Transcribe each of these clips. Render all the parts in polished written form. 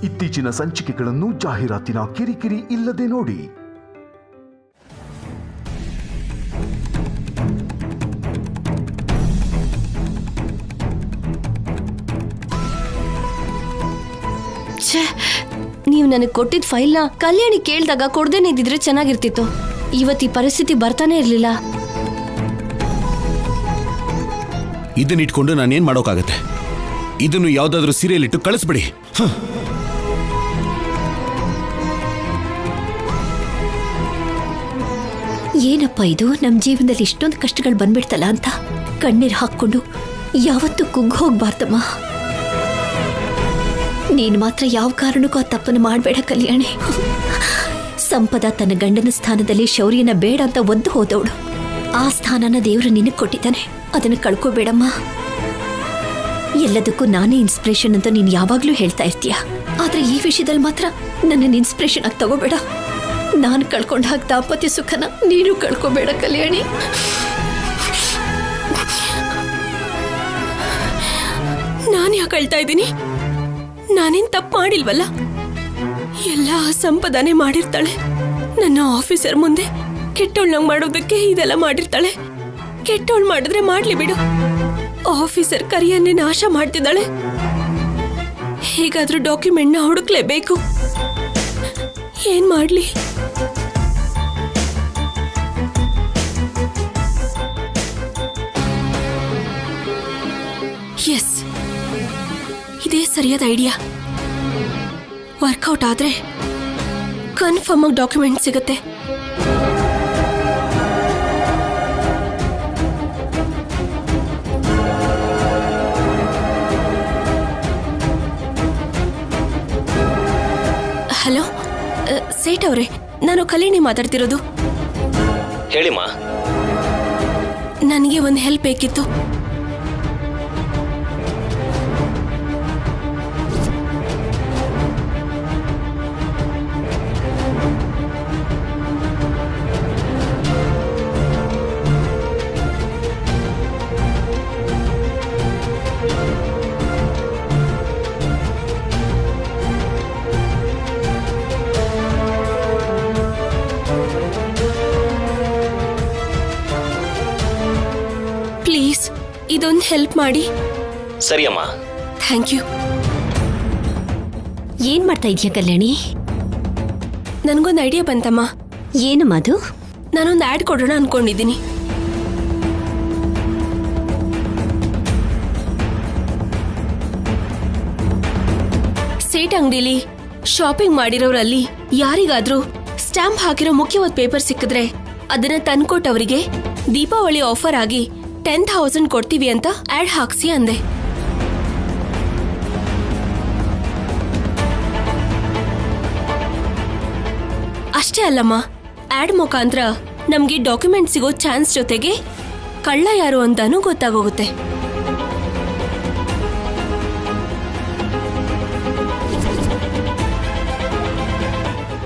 ಇತ್ತೀಚಿನ ಸಂಚಿಕೆಗಳನ್ನು ಜಾಹೀರಾತಿನ ಕಿರಿಕಿರಿ ಇಲ್ಲದೆ ನೋಡಿ. ನೀವು ನನಗೆ ಕೊಟ್ಟಿದ್ದ ಫೈಲ್ನ ಕಲ್ಯಾಣಿ ಕೇಳಿದಾಗ ಕೊಡ್ದೇನೆ ಇದ್ದಿದ್ರೆ ಚೆನ್ನಾಗಿರ್ತಿತ್ತು. ಇವತ್ತು ಈ ಪರಿಸ್ಥಿತಿ ಬರ್ತಾನೆ ಇರಲಿಲ್ಲ. ಇದನ್ನ ಇಟ್ಕೊಂಡು ನಾನೇನ್ ಮಾಡೋಕ್ಕಾಗತ್ತೆ? ಇದನ್ನು ಯಾವ್ದಾದ್ರೂ ಸೀರಿಯಲ್ ಇಟ್ಟು ಕಳಿಸ್ಬಿಡಿ. ಏನಪ್ಪ ಇದು, ನಮ್ಮ ಜೀವನದಲ್ಲಿ ಇಷ್ಟೊಂದು ಕಷ್ಟಗಳು ಬಂದ್ಬಿಡ್ತಲ್ಲ ಅಂತ ಕಣ್ಣೀರು ಹಾಕ್ಕೊಂಡು ಯಾವತ್ತೂ ಕುಗ್ಗಿ ಹೋಗ್ಬಾರ್ದಮ್ಮ. ನೀನು ಮಾತ್ರ ಯಾವ ಕಾರಣಕ್ಕೂ ಆ ತಪ್ಪನ್ನು ಮಾಡಬೇಡ ಕಲ್ಯಾಣಿ. ಸಂಪದ ತನ್ನ ಗಂಡನ ಸ್ಥಾನದಲ್ಲಿ ಶೌರ್ಯನ ಬೇಡ ಅಂತ ಒದ್ದು ಹೋದವಳು. ಆ ಸ್ಥಾನನ ದೇವರು ನಿನಗೆ ಕೊಟ್ಟಿದ್ದಾನೆ, ಅದನ್ನು ಕಳ್ಕೋಬೇಡಮ್ಮ. ಎಲ್ಲದಕ್ಕೂ ನಾನೇ ಇನ್ಸ್ಪಿರೇಷನ್ ಅಂತ ನೀನು ಯಾವಾಗಲೂ ಹೇಳ್ತಾ ಇರ್ತೀಯ, ಆದರೆ ಈ ವಿಷಯದಲ್ಲಿ ಮಾತ್ರ ನನ್ನನ್ನು ಇನ್ಸ್ಪಿರೇಷನ್ ಆಗಿ ತಗೋಬೇಡ. ನಾನು ಕಳ್ಕೊಂಡ ಹಾಗೆ ದಾಂಪತ್ಯ ಸುಖನ ನೀನು ಕಳ್ಕೋಬೇಡ ಕಲ್ಯಾಣಿ. ನಾನು ಯಾಕೆ ಅಳ್ತಾ ಇದ್ದೀನಿ? ನಾನೇನ್ ತಪ್ಪು ಮಾಡಿಲ್ವಲ್ಲ. ಎಲ್ಲ ಸಂಪದಾನೆ ಮಾಡಿರ್ತಾಳೆ. ನನ್ನ ಆಫೀಸರ್ ಮುಂದೆ ಕೆಟ್ಟೋಳ್ನಂಗ್ ಮಾಡೋದಕ್ಕೆ ಇದೆಲ್ಲ ಮಾಡಿರ್ತಾಳೆ. ಕೆಟ್ಟೋಳ್ ಮಾಡಿದ್ರೆ ಮಾಡ್ಲಿ ಬಿಡು. ಆಫೀಸರ್ ಕರಿಯನ್ನೇ ನಾಶ ಮಾಡ್ತಿದ್ದಾಳೆ. ಹೇಗಾದ್ರೂ ಡಾಕ್ಯುಮೆಂಟ್ನ ಹುಡುಕ್ಲೇಬೇಕು. ಏನ್ ಮಾಡ್ಲಿ? ಎಸ್, ಇದೇ ಸರಿಯಾದ ಐಡಿಯಾ. ವರ್ಕೌಟ್ ಆದ್ರೆ ಕನ್ಫರ್ಮ್ ಆಗಿ ಡಾಕ್ಯುಮೆಂಟ್ ಸಿಗುತ್ತೆ. ಹಲೋ ಸೇಠ್ ಅವರೇ, ನಾನು ಕಲ್ಯಾಣಿ ಮಾತಾಡ್ತಿರೋದು. ಹೇಳಿಮ್ಮ. ನನಗೆ ಒಂದು ಹೆಲ್ಪ್ ಬೇಕಿತ್ತು. ಪ್ಲೀಸ್ ಇದೊಂದು ಹೆಲ್ಪ್ ಮಾಡಿ. ಸರಿಯಮ್ಮ. Thank you. ಏನ್ ಮಾಡ್ತಾ ಇದೀಯ ಕಲ್ಯಾಣಿ? ನನಗೊಂದು ಐಡಿಯಾ ಬಂತಮ್ಮ. ಏನು ಅದು? ನಾನೊಂದು ಆ್ಯಡ್ ಕೊಡೋಣ ಅನ್ಕೊಂಡಿದ್ದೀನಿ. ಸೇಟ್ ಅಂಗಡಿಲಿ ಶಾಪಿಂಗ್ ಮಾಡಿರೋರಲ್ಲಿ ಯಾರಿಗಾದ್ರೂ ಸ್ಟ್ಯಾಂಪ್ ಹಾಕಿರೋ ಮುಖ್ಯವಾದ ಪೇಪರ್ ಸಿಕ್ಕಿದ್ರೆ ಅದನ್ನ ತಂದ್ಕೊಟ್ಟವರಿಗೆ ದೀಪಾವಳಿ ಆಫರ್ ಆಗಿ 10,000 ಕೊಡ್ತೀವಿ ಅಂತ ಆ್ಯಡ್ ಹಾಕ್ಸಿ ಅಂದೆ. ಅಷ್ಟೇ ಅಲ್ಲಮ್ಮ, ಆ್ಯಡ್ ಮುಖಾಂತರ ನಮ್ಗೆ ಡಾಕ್ಯುಮೆಂಟ್ ಸಿಗೋ ಚಾನ್ಸ್ ಜೊತೆಗೆ ಕಳ್ಳ ಯಾರು ಅಂತಾನೂ ಗೊತ್ತಾಗೋಗುತ್ತೆ.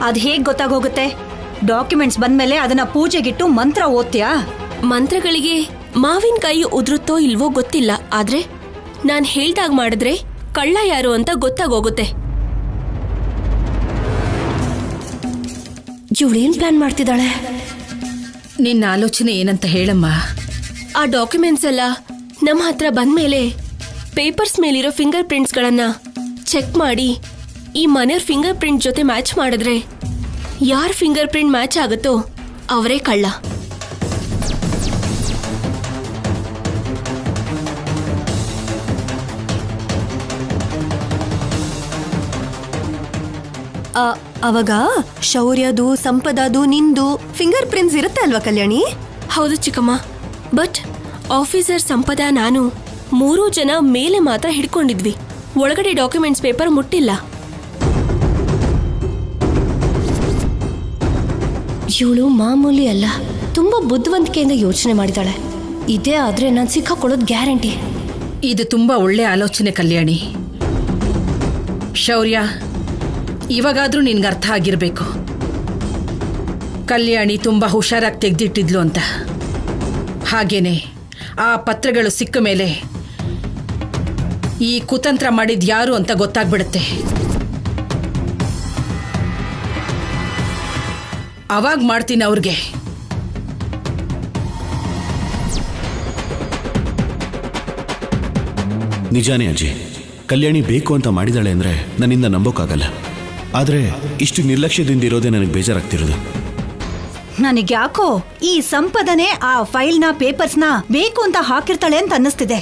ಅದ್ ಹೇಗ್ ಗೊತ್ತಾಗೋಗುತ್ತೆ? ಡಾಕ್ಯುಮೆಂಟ್ಸ್ ಬಂದ್ಮೇಲೆ ಅದನ್ನ ಪೂಜೆಗಿಟ್ಟು ಮಂತ್ರ ಓದ್ತೀಯಾ? ಮಂತ್ರಗಳಿಗೆ ಮಾವಿನಕಾಯಿ ಉದುರುತ್ತೋ ಇಲ್ವೋ ಗೊತ್ತಿಲ್ಲ, ಆದ್ರೆ ನಾನ್ ಹೇಳ್ದಾಗ ಮಾಡಿದ್ರೆ ಕಳ್ಳ ಯಾರು ಅಂತ ಗೊತ್ತಾಗೋಗುತ್ತೆ. ಇವಳೇನ್ ಪ್ಲಾನ್ ಮಾಡ್ತಿದ್ದಾಳೆ? ನಿನ್ನ ಆಲೋಚನೆ ಏನಂತ ಹೇಳಮ್ಮ. ಆ ಡಾಕ್ಯುಮೆಂಟ್ಸ್ ಎಲ್ಲ ನಮ್ಮ ಹತ್ರ ಬಂದ್ಮೇಲೆ ಪೇಪರ್ಸ್ ಮೇಲಿರೋ ಫಿಂಗರ್ ಪ್ರಿಂಟ್ಸ್ಗಳನ್ನ ಚೆಕ್ ಮಾಡಿ ಈ ಮನೆಯವ್ರ ಫಿಂಗರ್ ಪ್ರಿಂಟ್ ಜೊತೆ ಮ್ಯಾಚ್ ಮಾಡಿದ್ರೆ ಯಾರ್ ಫಿಂಗರ್ ಪ್ರಿಂಟ್ ಮ್ಯಾಚ್ ಆಗುತ್ತೋ ಅವರೇ ಕಳ್ಳ. ಅವಾಗ ಶೌರ್ಯದು, ಸಂಪದದು, ನಿಂದು ಫಿಂಗರ್ ಪ್ರಿಂಟ್ಸ್ ಇರುತ್ತೆ ಅಲ್ವಾ ಕಲ್ಯಾಣಿ? ಹೌದು ಚಿಕ್ಕಮ್ಮ, ಬಟ್ ಆಫೀಸರ್ ಸಂಪದ ನಾನು 3 ಜನ ಮೇಲೆ ಮಾತ್ರ ಹಿಡ್ಕೊಂಡಿದ್ವಿ. ಒಳಗಡೆ ಡಾಕ್ಯುಮೆಂಟ್ಸ್ ಪೇಪರ್ ಮುಟ್ಟಿಲ್ಲ. ಇವಳು ಮಾಮೂಲಿ ಅಲ್ಲ, ತುಂಬಾ ಬುದ್ಧಿವಂತಿಕೆಯಿಂದ ಯೋಚನೆ ಮಾಡಿದಾಳೆ. ಇದೇ ಆದ್ರೆ ನಾನು ಸಿಕ್ಕಾಕೊಳ್ಳೋದು ಗ್ಯಾರಂಟಿ. ಇದು ತುಂಬಾ ಒಳ್ಳೆ ಆಲೋಚನೆ ಕಲ್ಯಾಣಿ. ಶೌರ್ಯ, ಇವಾಗಾದ್ರೂ ನಿನ್ಗೆ ಅರ್ಥ ಆಗಿರ್ಬೇಕು ಕಲ್ಯಾಣಿ ತುಂಬಾ ಹುಷಾರಾಗಿ ತೆಗೆದಿಟ್ಟಿದ್ಲು ಅಂತ. ಹಾಗೇನೆ ಆ ಪತ್ರಗಳು ಸಿಕ್ಕ ಮೇಲೆ ಈ ಕುತಂತ್ರ ಮಾಡಿದ್ ಯಾರು ಅಂತ ಗೊತ್ತಾಗ್ಬಿಡುತ್ತೆ. ಅವಾಗ ಮಾಡ್ತೀನಿ ಅವ್ರಿಗೆ. ನಿಜಾನೇ ಅಜ್ಜಿ, ಕಲ್ಯಾಣಿ ಬೇಕು ಅಂತ ಮಾಡಿದಾಳೆ ಅಂದ್ರೆ ನನ್ನಿಂದ ನಂಬೋಕ್ಕಾಗಲ್ಲ. ಆದ್ರೆ ಇಷ್ಟು ನಿರ್ಲಕ್ಷ್ಯದಿಂದ ಇರೋದೇ ನನಗೆ ಬೇಜಾರಾಗ್ತಿರೋದು. ನನಗ್ಯಾಕೋ ಈ ಸಂಪದನೆ ಆ ಫೈಲ್ನ ಪೇಪರ್ಸ್ನ ಬೇಕು ಅಂತ ಹಾಕಿರ್ತಾಳೆ ಅಂತ ಅನ್ನಿಸ್ತಿದೆ.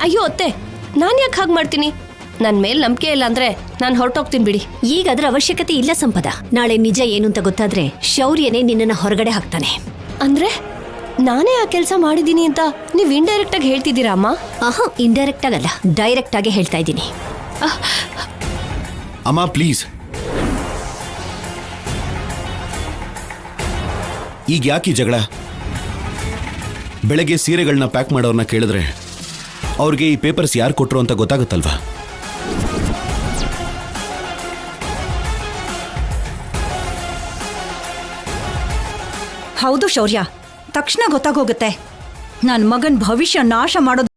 ಅಯ್ಯೋ ಅತ್ತೆ, ನಾನು ಯಾಕೆ ಹಾಗೆ ಮಾಡ್ತೀನಿ? ನನ್ನ ಮೇಲೆ ನಂಬಿಕೆ ಇಲ್ಲ ಅಂದ್ರೆ ನಾನು ಹೊರಟೋಗ್ತೀನಿ ಬಿಡಿ. ಈಗ ಅದರ ಅವಶ್ಯಕತೆ ಇಲ್ಲ ಸಂಪದ. ನಾಳೆ ನಿಜ ಏನು ಅಂತ ಗೊತ್ತಾದ್ರೆ ಶೌರ್ಯನೇ ನಿನ್ನನ್ನ ಹೊರಗಡೆ ಹಾಕ್ತಾನೆ. ಅಂದ್ರೆ ನಾನೇ ಆ ಕೆಲಸ ಮಾಡಿದ್ದೀನಿ ಅಂತ ನೀವು ಇಂಡೈರೆಕ್ಟ್ ಆಗಿ ಹೇಳ್ತಿದ್ದೀರಾ ಅಮ್ಮ? ಆಹಾ, ಇಂಡೈರೆಕ್ಟ್ ಆಗಲ್ಲ, ಡೈರೆಕ್ಟ್ ಆಗಿ ಹೇಳ್ತಾ ಇದ್ದೀನಿ. ಅಮ್ಮ ಪ್ಲೀಸ್, ಈಗ ಯಾಕೆ ಈ ಜಗಳ? ಬೆಳಗ್ಗೆ ಸೀರೆಗಳನ್ನ ಪ್ಯಾಕ್ ಮಾಡೋರ್ನ ಕೇಳಿದ್ರೆ ಅವ್ರಿಗೆ ಈ ಪೇಪರ್ಸ್ ಯಾರು ಕೊಟ್ರು ಅಂತ ಗೊತ್ತಾಗುತ್ತಲ್ವಾ? ಹೌದು ಶೌರ್ಯ, ತಕ್ಷಣ ಗೊತ್ತಾಗೋಗುತ್ತೆ. ನನ್ನ ಮಗನ್ ಭವಿಷ್ಯ ನಾಶ ಮಾಡೋದು.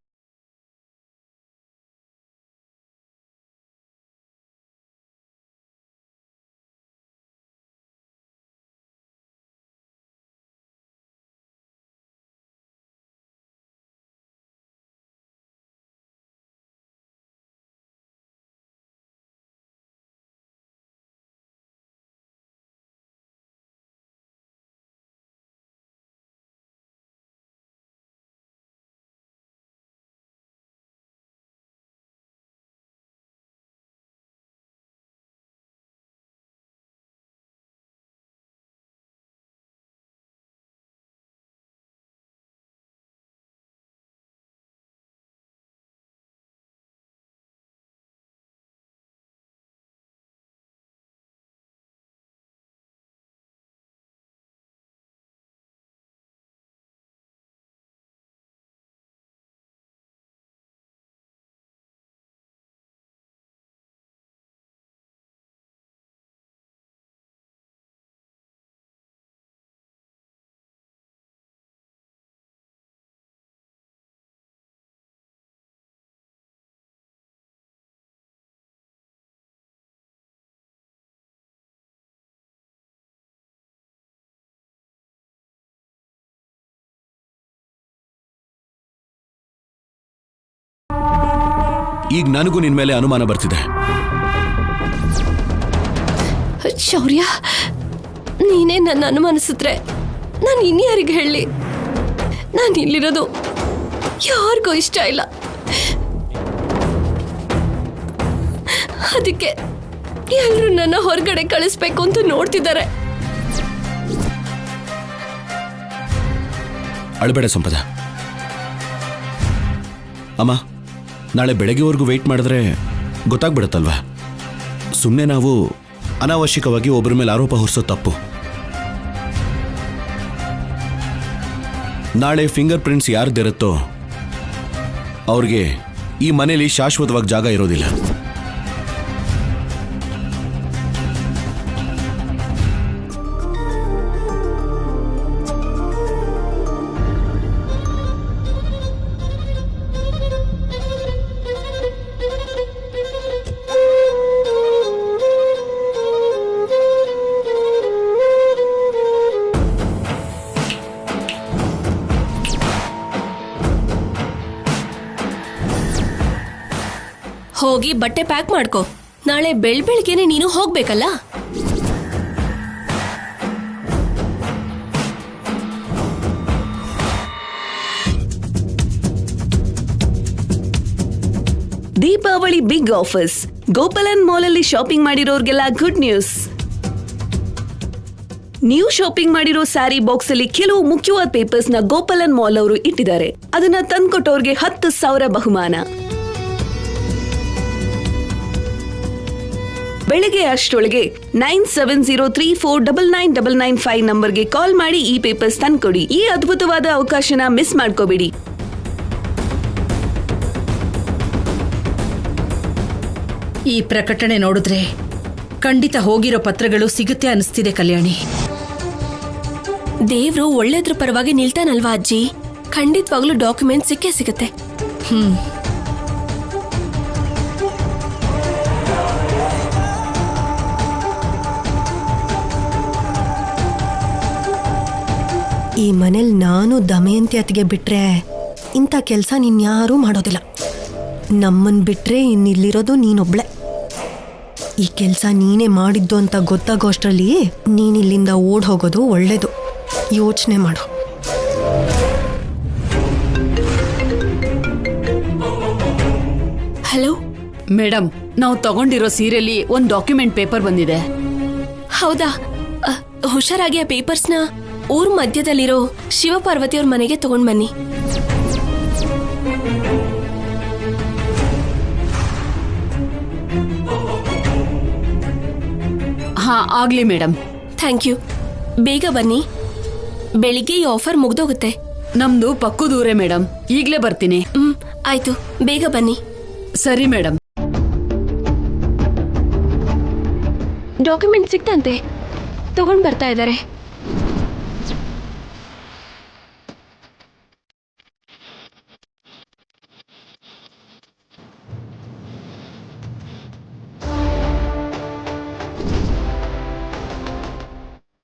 ಈಗ ನನಗೂ ನಿನ್ ಮೇಲೆ ಅನುಮಾನ ಬರ್ತಿದೆ. ಶೌರ್ಯ, ನೀನೇ ನನ್ನ ಅನುಮಾನಿಸಿದ್ರೆ ನಾನು ಇನ್ಯಾರಿಗೆ ಹೇಳಿ? ನಾನು ಇಲ್ಲಿರೋದು ಯಾರಿಗೂ ಇಷ್ಟ ಇಲ್ಲ. ಅದಕ್ಕೆ ಎಲ್ಲರೂ ನನ್ನ ಹೊರಗಡೆ ಕಳಿಸ್ಬೇಕು ಅಂತ ನೋಡ್ತಿದ್ದಾರೆ. ಅಳಬೇಡ ಸಂಪದ. ಅಮ್ಮ, ನಾಳೆ ಬೆಳಗ್ಗೆವರೆಗೂ ವೆಯ್ಟ್ ಮಾಡಿದ್ರೆ ಗೊತ್ತಾಗ್ಬಿಡುತ್ತಲ್ವಾ? ಸುಮ್ಮನೆ ನಾವು ಅನಾವಶ್ಯಕವಾಗಿ ಒಬ್ಬರ ಮೇಲೆ ಆರೋಪ ಹೊರಿಸೋ ತಪ್ಪು. ನಾಳೆ ಫಿಂಗರ್ ಪ್ರಿಂಟ್ಸ್ ಯಾರ್ದಿರುತ್ತೋ ಅವ್ರಿಗೆ ಈ ಮನೇಲಿ ಶಾಶ್ವತವಾಗಿ ಜಾಗ ಇರೋದಿಲ್ಲ. ಹೋಗಿ ಬಟ್ಟೆ ಪ್ಯಾಕ್ ಮಾಡ್ಕೋ. ನಾಳೆ ಬೆಳಗ್ಗೆನೆ ನೀನು ಹೋಗ್ಬೇಕಲ್ಲ. Deepavali big offers. Gopalan mall ಅಲ್ಲಿ ಶಾಪಿಂಗ್ ಮಾಡಿರೋರ್ಗೆಲ್ಲ ಗುಡ್ ನ್ಯೂಸ್. ನೀವು ಶಾಪಿಂಗ್ ಮಾಡಿರೋ ಸ್ಯಾರಿ ಬಾಕ್ಸ್ ಅಲ್ಲಿ ಕೆಲವು ಮುಖ್ಯವಾದ ಪೇಪರ್ಸ್ ನ ಗೋಪಾಲನ್ ಮಾಲ್ ಅವರು ಇಟ್ಟಿದ್ದಾರೆ. ಅದನ್ನ ತಂದ್ಕೊಟ್ಟವ್ರಿಗೆ 10,000 ಬಹುಮಾನ. ಬೆಳಗ್ಗೆ ಅಷ್ಟೊಳಗೆ 9703499995 ನಂಬರ್ಗೆ ಕಾಲ್ ಮಾಡಿ ಈ ಪೇಪರ್ಸ್ ತಂದ್ಕೊಡಿ. ಈ ಅದ್ಭುತವಾದ ಅವಕಾಶನ ಮಿಸ್ ಮಾಡ್ಕೋಬೇಡಿ. ಈ ಪ್ರಕಟಣೆ ನೋಡಿದ್ರೆ ಖಂಡಿತ ಹೋಗಿರೋ ಪತ್ರಗಳು ಸಿಗುತ್ತೆ ಅನಿಸ್ತಿದೆ ಕಲ್ಯಾಣಿ. ದೇವ್ರು ಒಳ್ಳೇದ್ರ ಪರವಾಗಿ ನಿಲ್ತಾನಲ್ವಾ ಅಜ್ಜಿ? ಖಂಡಿತವಾಗ್ಲೂ ಡಾಕ್ಯುಮೆಂಟ್ ಸಿಕ್ಕೇ ಸಿಗುತ್ತೆ. ಈ ಮನೇಲಿ ನಾನು ದಮಯಂತಿ ಅತ್ತಿಗೆ ಬಿಟ್ರೆ ಇಂಥ ಕೆಲಸ ಯಾರೂ ಮಾಡೋದಿಲ್ಲ. ನಮ್ಮನ್ ಬಿಟ್ರೆ ಇನ್ನಿಲ್ಲಿರೋದು ನೀನೊಬ್ಳೆ. ಈ ಕೆಲಸ ನೀನೇ ಮಾಡಿದ್ದು ಅಂತ ಗೊತ್ತಾಗೋಷ್ಟರಲ್ಲಿ ನೀನಿಲ್ಲಿಂದ ಓಡ್ ಹೋಗೋದು ಒಳ್ಳೇದು. ಯೋಚನೆ ಮಾಡು. ಹಲೋ ಮೇಡಮ್, ನಾವು ತಗೊಂಡಿರೋ ಸೀರೆಯಲ್ಲಿ ಒಂದು ಡಾಕ್ಯುಮೆಂಟ್ ಪೇಪರ್ ಬಂದಿದೆ. ಹೌದಾ? ಹುಷಾರಾಗಿ ಆ ಪೇಪರ್ಸ್ನ ಊರ್ ಮಧ್ಯದಲ್ಲಿರೋ ಶಿವಪಾರ್ವತಿಯವ್ರ ಮನೆಗೆ ತಗೊಂಡ್ ಬನ್ನಿ. ಹಾ, ಆಗ್ಲಿ ಮೇಡಮ್. Thank you. ಬೇಗ ಬನ್ನಿ, ಬೆಳಿಗ್ಗೆ ಈ ಆಫರ್ ಮುಗ್ದೋಗುತ್ತೆ. ನಮ್ದು ಪಕ್ಕದೂರೇ ಮೇಡಮ್, ಈಗ್ಲೇ ಬರ್ತೀನಿ. ಆಯ್ತು, ಬೇಗ ಬನ್ನಿ. ಸರಿ ಮೇಡಮ್. ಡಾಕ್ಯುಮೆಂಟ್ ಸಿಕ್ತಂತೆ, ತಗೊಂಡ್ ಬರ್ತಾ ಇದ್ದಾರೆ.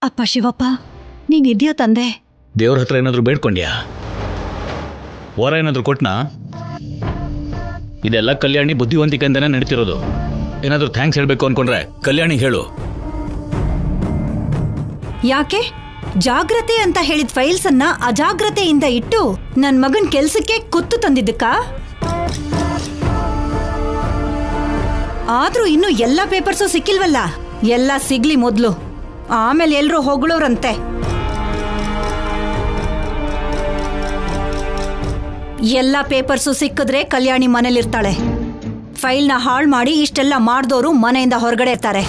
ಅಪ್ಪ ಶಿವಪ್ಪ, ನೀನಿದ್ಯಾ ತಂದೆ? ದೇವ್ರ ಹತ್ರ ಏನಾದರೂ ಬೇಡ್ಕೊಂಡ್ಯಾ? ವರ ಏನಾದರೂ ಕೊಟ್ನಾ? ಇದೆಲ್ಲ ಕಲ್ಯಾಣಿ ಬುದ್ಧಿವಂತಿಕೆಯಿಂದನೇ ನಡೀತಿರೋದು. ಏನಾದರೂ ಥ್ಯಾಂಕ್ಸ್ ಹೇಳಬೇಕು ಅನ್ಕೊಂಡ್ರೆ ಕಲ್ಯಾಣಿ ಹೇಳು. ಯಾಕೆ? ಜಾಗ್ರತೆ ಅಂತ ಹೇಳಿದ ಫೈಲ್ಸ್ ಅನ್ನ ಅಜಾಗ್ರತೆಯಿಂದ ಇಟ್ಟು ನನ್ ಮಗನ್ ಕೆಲ್ಸಕ್ಕೆ ಕುತ್ತು ತಂದಿದ್ದಕ್ಕ? ಆದ್ರೂ ಇನ್ನು ಎಲ್ಲ ಪೇಪರ್ಸು ಸಿಕ್ಕಿಲ್ವಲ್ಲ. ಎಲ್ಲ ಸಿಗ್ಲಿ ಮೊದ್ಲು, ಆಮೇಲೆ ಎಲ್ರೂ ಹೊಗಳೋರಂತೆ. ಎಲ್ಲ ಪೇಪರ್ಸು ಸಿಕ್ಕಿದ್ರೆ ಕಲ್ಯಾಣಿ ಮನೇಲಿರ್ತಾಳೆ. ಫೈಲ್ನ ಹಾಳು ಮಾಡಿ ಇಷ್ಟೆಲ್ಲ ಮಾಡಿದವರು ಮನೆಯಿಂದ ಹೊರಗಡೆ ಇರ್ತಾರೆ.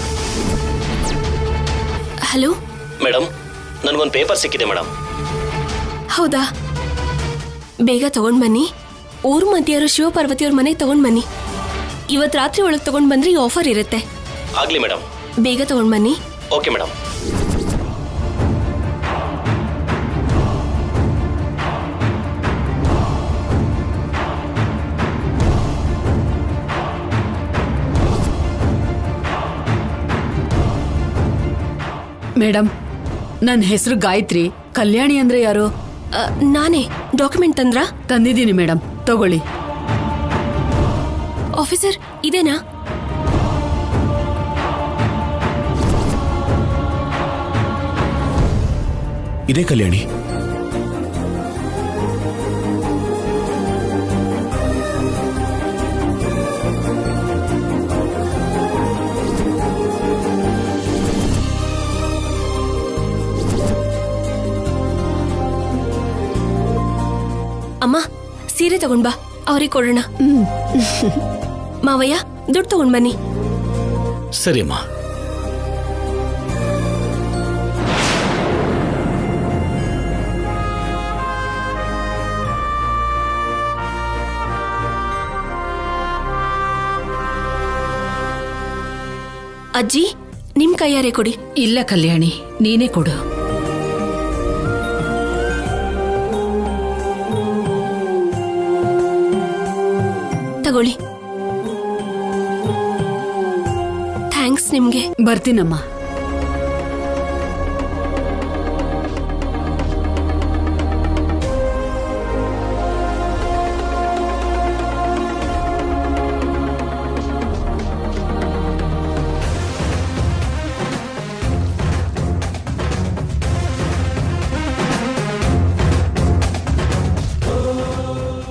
ಹಲೋ ಮೇಡಮ್, ನನಗೊಂದು ಪೇಪರ್ ಸಿಕ್ಕಿದೆ ಮೇಡಮ್. ಹೌದಾ? ಬೇಗ ತಗೊಂಡ್ ಬನ್ನಿ. ಊರ್ ಮಧ್ಯರು ಶಿವಪಾರ್ವತಿಯವ್ರ ಮನೆಗೆ ತಗೊಂಡ್ ಬನ್ನಿ. ಇವತ್ತು ರಾತ್ರಿ ಒಳಗೆ ತಗೊಂಡ್ ಬಂದ್ರೆ ಈ ಆಫರ್ ಇರುತ್ತೆ. ಆಗ್ಲಿ ಮೇಡಮ್. ಬೇಗ ತಗೊಂಡ್ ಬನ್ನಿ. Okay madam. ಮೇಡಮ್, ನನ್ನ ಹೆಸರು ಗಾಯತ್ರಿ. ಕಲ್ಯಾಣಿ ಅಂದ್ರೆ ಯಾರು? ನಾನೇ. ಡಾಕ್ಯುಮೆಂಟ್ ತಂದ್ರಾ? ತಂದಿದ್ದೀನಿ ಮೇಡಮ್, ತಗೊಳ್ಳಿ. ಆಫೀಸರ್, ಇದೇನಾ? ಇದೇ ಕಲ್ಯಾಣಿ. ಅಮ್ಮ, ಸೀರೆ ತಗೊಂಡ್ ಬಾ, ಅವ್ರಿಗೆ ಕೊಡೋಣ. ಮಾವಯ್ಯ, ದುಡ್ಡು ತಗೊಂಡ್ ಬನ್ನಿ. ಸರಿ ಅಮ್ಮ. ಅಜ್ಜಿ, ನಿಮ್ ಕೈಯಾರೆ ಕೊಡಿ. ಇಲ್ಲ ಕಲ್ಯಾಣಿ, ನೀನೇ ಕೊಡು. ತಗೊಳ್ಳಿ. ಥ್ಯಾಂಕ್ಸ್ ನಿಮ್ಗೆ. ಬರ್ತೀನಮ್ಮ.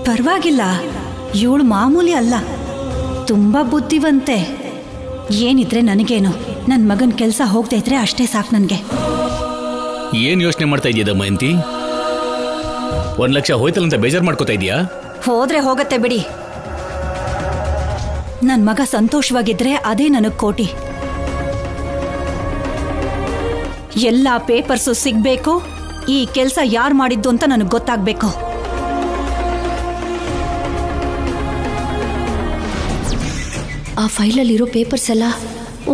ಪರವಾಗಿಲ್ಲ, ಇವಳು ಮಾಮೂಲಿ ಅಲ್ಲ, ತುಂಬಾ ಬುದ್ಧಿವಂತೆ. ಏನಿದ್ರೆ ನನಗೇನು, ನನ್ನ ಮಗನ ಕೆಲಸ ಹೋಗ್ತಾ ಇದ್ರೆ ಅಷ್ಟೇ ಸಾಕು ನನಗೆ. ಏನು ಯೋಚನೆ ಮಾಡ್ತಾ ಇದೆಯಾ ದಮಯಂತಿ? 1 ಲಕ್ಷ ಹೋಯ್ತಲ್ಲಂತ ಬೇಜಾರು ಮಾಡ್ಕೋತಾ ಇದೀಯಾ? ಹೋದ್ರೆ ಹೋಗತ್ತೆ ಬಿಡಿ. ನನ್ನ ಮಗ ಸಂತೋಷವಾಗಿದ್ರೆ ಅದೇ ನನಗೆ ಕೋಟಿ. ಎಲ್ಲ ಪೇಪರ್ಸು ಸಿಗ್ಬೇಕು, ಈ ಕೆಲಸ ಯಾರು ಮಾಡಿದ್ದು ಅಂತ ನನಗೆ ಗೊತ್ತಾಗ್ಬೇಕು. ಆ ಫೈಲಲ್ಲಿರೋ ಪೇಪರ್ಸ್ ಎಲ್ಲ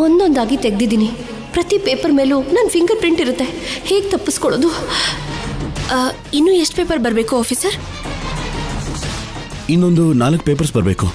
ಒಂದೊಂದಾಗಿ ತೆಗೆದಿದ್ದೀನಿ. ಪ್ರತಿ ಪೇಪರ್ ಮೇಲೂ ನನ್ನ ಫಿಂಗರ್ ಪ್ರಿಂಟ್ ಇರುತ್ತೆ. ಹೇಗೆ ತಪ್ಪಿಸ್ಕೊಳ್ಳೋದು? ಇನ್ನೂ ಎಷ್ಟು ಪೇಪರ್ ಬರಬೇಕು ಆಫೀಸರ್? ಇನ್ನೊಂದು 4 ಪೇಪರ್ಸ್ ಬರಬೇಕು.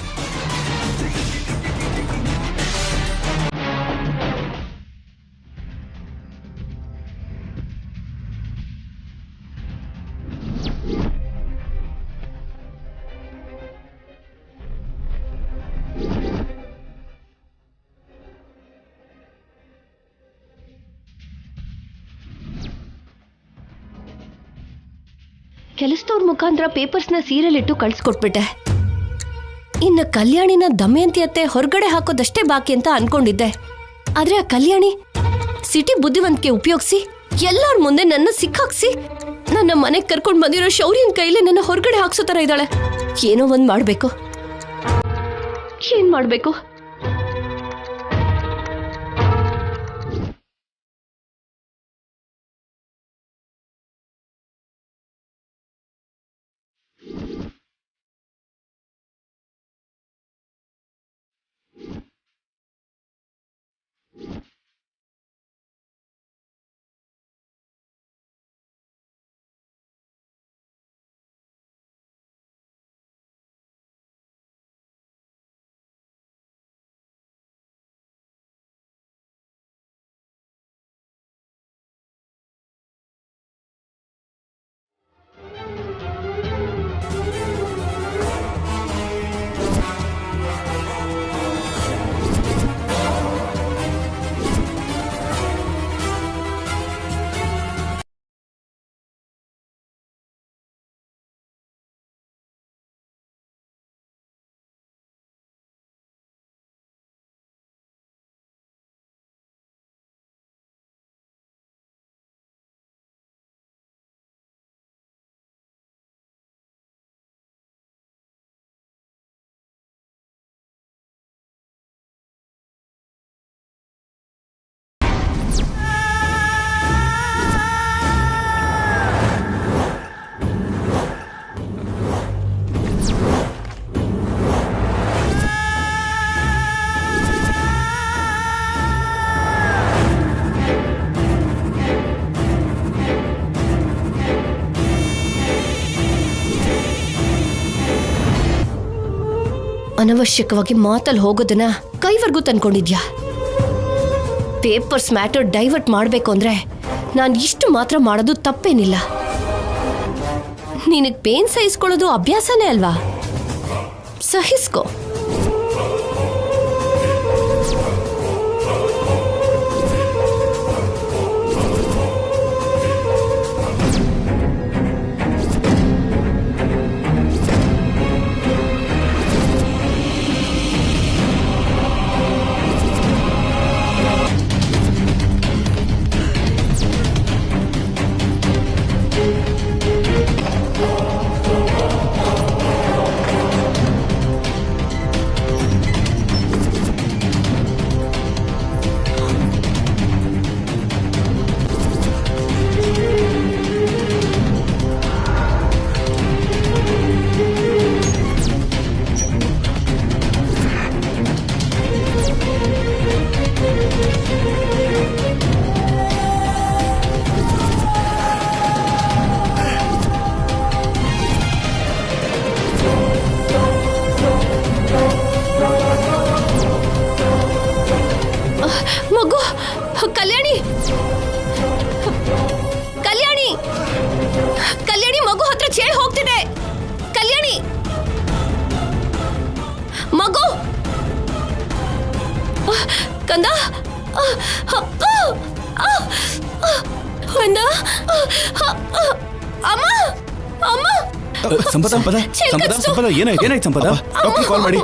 ಕೆಲಸದವ್ರ ಮುಖಾಂತರ ಪೇಪರ್ಸ್ನ ಸೀರಿಯಲ್ ಇಟ್ಟು ಕಳ್ಸ್ಕೊಟ್ಬಿಟ್ಟೆ. ಇನ್ನು ಕಲ್ಯಾಣಿನ ದಮಯಂತಿ ಅತ್ತೆ ಹೊರಗಡೆ ಹಾಕೋದಷ್ಟೇ ಬಾಕಿ ಅಂತ ಅನ್ಕೊಂಡಿದ್ದೆ. ಆದ್ರೆ ಆ ಕಲ್ಯಾಣಿ ಸಿಟಿ ಬುದ್ಧಿವಂತಿಕೆ ಉಪಯೋಗಿಸಿ ಎಲ್ಲರ ಮುಂದೆ ನನ್ನ ಸಿಕ್ಕಾಕ್ಸಿ ನನ್ನ ಮನೆಗೆ ಕರ್ಕೊಂಡು ಬಂದಿರೋ ಶೌರ್ಯನ ಕೈಲಿ ನನ್ನ ಹೊರಗಡೆ ಹಾಕ್ಸೋ ತರ ಇದ್ದಾಳೆ. ಏನೋ ಒಂದ್ ಮಾಡ್ಬೇಕು. ಏನ್ ಮಾಡ್ಬೇಕು? ಅನವಶ್ಯಕವಾಗಿ ಮಾತಲ್ಲಿ ಹೋಗೋದನ್ನ ಕೈವರೆಗೂ ತಂದ್ಕೊಂಡಿದ್ಯಾ? ಪೇಪರ್ಸ್ ಮ್ಯಾಟರ್ ಡೈವರ್ಟ್ ಮಾಡಬೇಕು ಅಂದ್ರೆ ನಾನು ಇಷ್ಟು ಮಾತ್ರ ಮಾಡೋದು ತಪ್ಪೇನಿಲ್ಲ. ನಿನಗೆ ಪೇನ್ ಸಹಿಸ್ಕೊಳ್ಳೋದು ಅಭ್ಯಾಸನೇ ಅಲ್ವಾ? ಸಹಿಸ್ಕೋ. ಮಗು, ಕಲ್ಯಾಣಿ, ಕಲ್ಯಾಣಿ, ಕಲ್ಯಾಣಿ, ಮಗು ಹತ್ರ ಚೇಳು ಹೋಗ್ತಿದೆ. ಕಲ್ಯಾಣಿ, ಮಗು, ಕಂದ, ಕಂದ, ಅಮ್ಮ, ಅಮ್ಮ. ಸಂಪದ, ಸಂಪದ, ಸಂಪದ, ಸಂಪದ, ಏನಾಯ್ತು ಸಂಪದ? ಡಾಕ್ಟರ್ ಕಾಲ್ ಮಾಡಿ.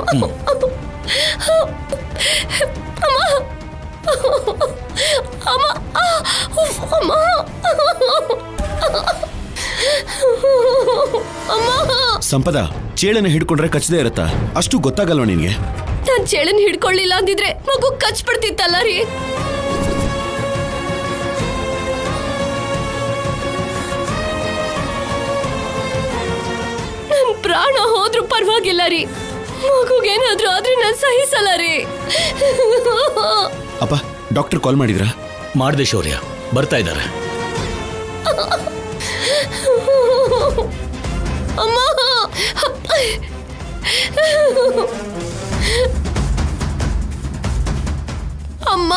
ಸಂಪದ, ಚೇಳನ್ನ ಹಿಡ್ಕೊಂಡ್ರೆ ಕಚ್ಚದೇ ಇರತ್ತಾ? ಅಷ್ಟು ಗೊತ್ತಾಗಲ್ವ ನಿನ್ಗೆ? ನಾನ್ ಚೇಳನ್ ಹಿಡ್ಕೊಳ್ಳಿಲ್ಲ ಅಂದಿದ್ರೆ ಮಗು ಕಚ್ಬಿಡ್ತಿತ್ತಲ್ಲ ರೀ. ನನ್ ಪ್ರಾಣ ಹೋದ್ರೂ ಪರವಾಗಿಲ್ಲ ರೀ. ಮಗುಗೇನಾದ್ರೂ ಆದ್ರೆ ನಾನ್ ಸಹಿಸಲ್ಲ ರೀ. ಅಪ್ಪ, ಡಾಕ್ಟರ್ ಕಾಲ್ ಮಾಡಿದ್ರಾ? ಮಾಡ್ದೆ ಶೌರ್ಯ, ಬರ್ತಾ ಇದ್ದಾರೆ. ಅಮ್ಮ, ಅಮ್ಮ,